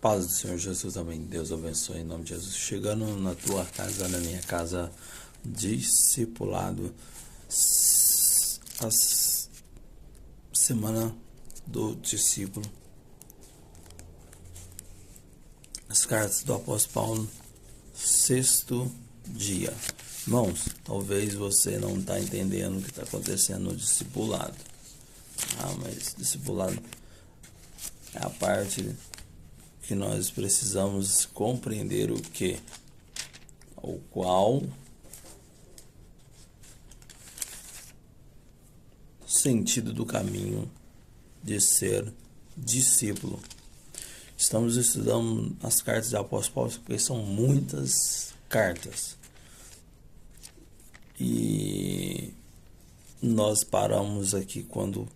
Paz do Senhor Jesus, amém. Deus abençoe em nome de Jesus. Chegando na tua casa, na minha casa, discipulado, a semana do discípulo, as cartas do apóstolo Paulo, sexto dia. Irmãos, talvez você não está entendendo o que está acontecendo no discipulado. Mas discipulado é a parte que nós precisamos compreender o qual sentido do caminho de ser discípulo. Estamos estudando as cartas do apóstolo Paulo, porque são muitas cartas. E nós paramos aqui quando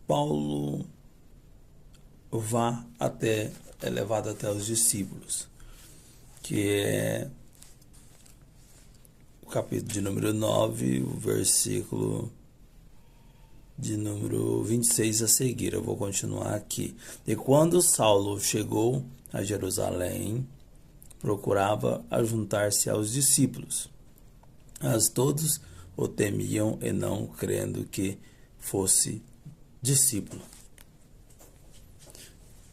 Paulo é levado até os discípulos, que é o capítulo de número 9, o versículo de número 26 a seguir. Eu vou continuar aqui. E quando Saulo chegou a Jerusalém, procurava ajuntar-se aos discípulos, mas todos o temiam e não crendo que fosse discípulo.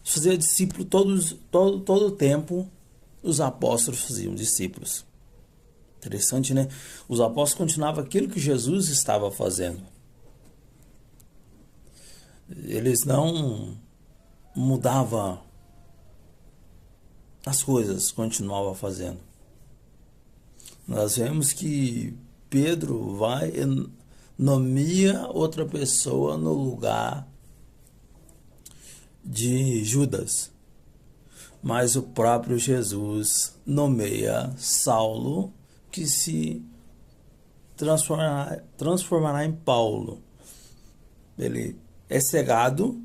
Fazia discípulo todo o tempo. Os apóstolos faziam discípulos. Interessante, né? Os apóstolos continuavam aquilo que Jesus estava fazendo. Eles não mudavam as coisas, continuavam fazendo. Nós vemos que Pedro vai e nomeia outra pessoa no lugar de Judas, mas o próprio Jesus nomeia Saulo, que se transformará em Paulo. Ele é cegado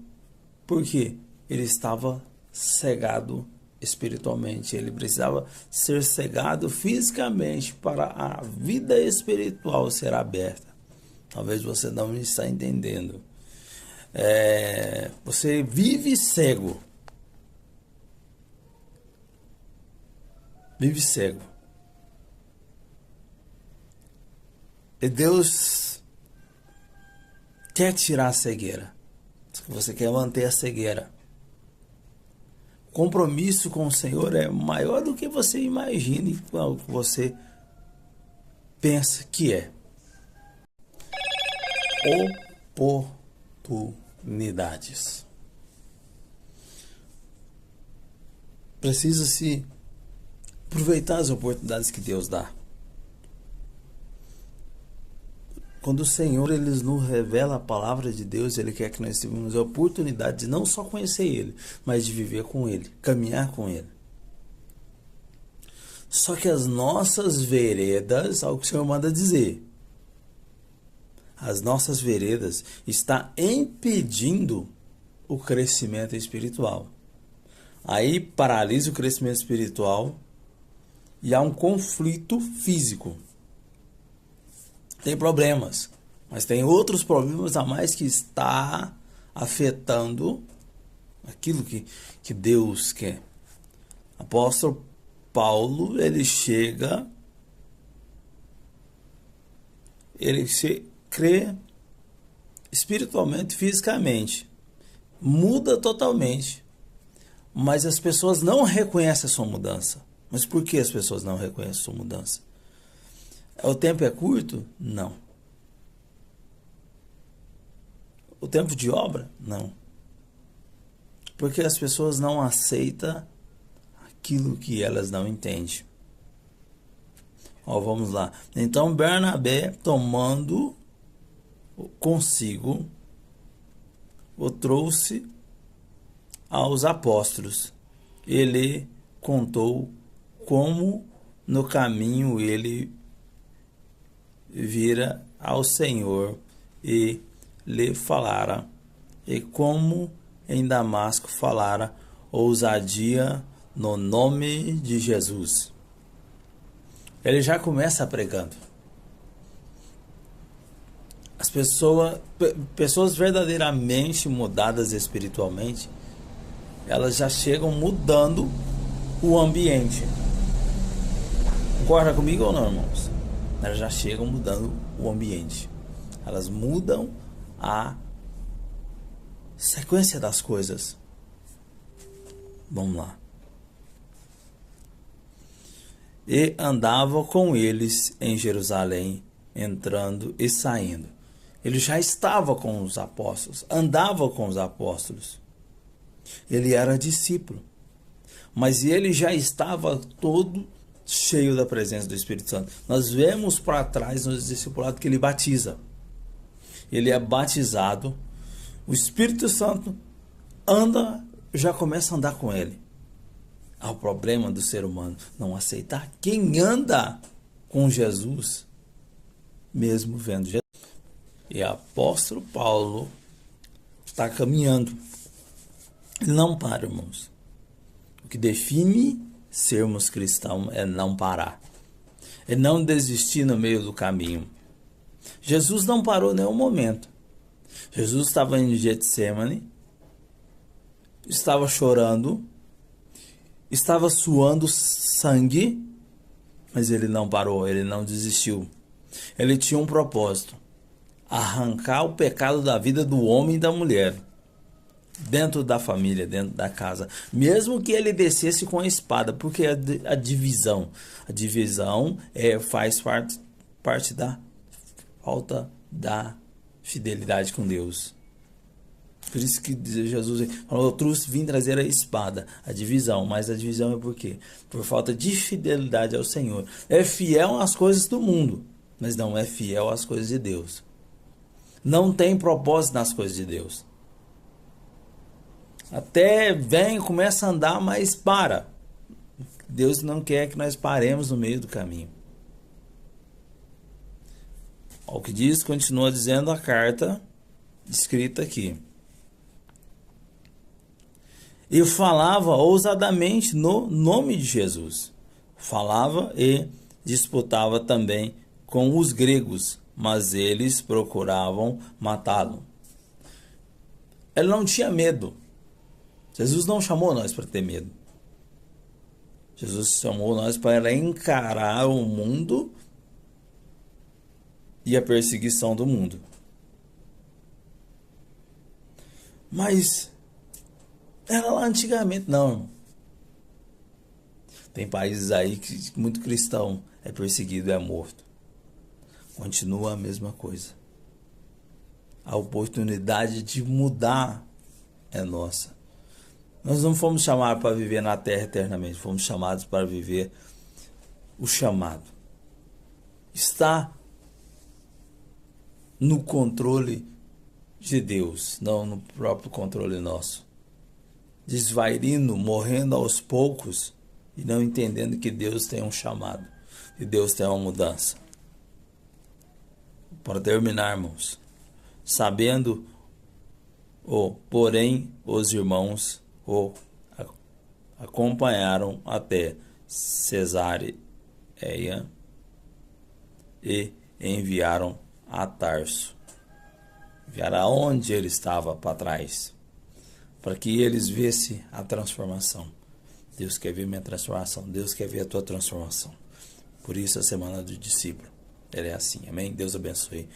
porque ele estava cegado espiritualmente. Ele precisava ser cegado fisicamente para a vida espiritual ser aberta. Talvez você não está entendendo. Você vive cego. Vive cego. E Deus quer tirar a cegueira. Você quer manter a cegueira. O compromisso com o Senhor é maior do que você imagina e o que você pensa que é. Oportunidades. Precisa-se aproveitar as oportunidades que Deus dá. Quando o Senhor nos revela a palavra de Deus, Ele quer que nós tenhamos a oportunidade de não só conhecer Ele, mas de viver com Ele, caminhar com Ele. Só que as nossas veredas, ao que o Senhor manda dizer, as nossas veredas está impedindo o crescimento espiritual. Aí paralisa o crescimento espiritual e há um conflito físico. Tem problemas, mas tem outros problemas a mais que está afetando aquilo que Deus quer. Apóstolo Paulo, ele chega, ele se crê espiritualmente, fisicamente, muda totalmente, mas as pessoas não reconhecem a sua mudança. Mas por que as pessoas não reconhecem a sua mudança? O tempo é curto? Não. O tempo de obra? Não. Porque as pessoas não aceitam aquilo que elas não entendem. Vamos lá. Então Barnabé, tomando consigo, o trouxe aos apóstolos. Ele contou como no caminho ele vira ao Senhor e lhe falara, e como em Damasco falara ousadia no nome de Jesus. Ele já começa pregando. As pessoas verdadeiramente mudadas espiritualmente, elas já chegam mudando o ambiente. Concorda comigo ou não, irmãos? Elas já chegam mudando o ambiente. Elas mudam a sequência das coisas. Vamos lá. E andava com eles em Jerusalém, entrando e saindo. Ele já estava com os apóstolos, andava com os apóstolos. Ele era discípulo, mas ele já estava todo cheio da presença do Espírito Santo. Nós vemos para trás no discipulado que ele batiza. Ele é batizado, o Espírito Santo anda, já começa a andar com ele. Há o problema do ser humano não aceitar quem anda com Jesus, mesmo vendo Jesus. E o apóstolo Paulo está caminhando. Ele não para, irmãos. O que define sermos cristãos é não parar. É não desistir no meio do caminho. Jesus não parou em nenhum momento. Jesus estava em Getsemane, estava chorando, estava suando sangue, mas ele não parou, ele não desistiu. Ele tinha um propósito: arrancar o pecado da vida do homem e da mulher, dentro da família, dentro da casa, mesmo que ele descesse com a espada, porque a divisão faz parte da falta da fidelidade com Deus. Por isso que Jesus falou: eu vim trazer a espada, a divisão. Mas a divisão é por quê? Por falta de fidelidade ao Senhor. É fiel às coisas do mundo, mas não é fiel às coisas de Deus. Não tem propósito nas coisas de Deus. Até vem, começa a andar, mas para. Deus não quer que nós paremos no meio do caminho. O que diz, continua dizendo a carta escrita aqui. E falava ousadamente no nome de Jesus. Falava e disputava também com os gregos, mas eles procuravam matá-lo. Ele não tinha medo. Jesus não chamou nós para ter medo. Jesus chamou nós para encarar o mundo e a perseguição do mundo. Mas era lá antigamente, não, irmão. Tem países aí que muito cristão é perseguido e é morto. Continua a mesma coisa. A oportunidade de mudar é nossa. Nós não fomos chamados para viver na terra eternamente, fomos chamados para viver o chamado. Está no controle de Deus, não no próprio controle nosso. Desvairando, morrendo aos poucos e não entendendo que Deus tem um chamado, que Deus tem uma mudança. Para terminar, irmãos, sabendo, porém, os irmãos o acompanharam até Cesareia e enviaram a Tarso. Enviaram aonde ele estava para trás, para que eles vissem a transformação. Deus quer ver minha transformação, Deus quer ver a tua transformação. Por isso a semana do discípulo, ela é assim, amém? Deus abençoe.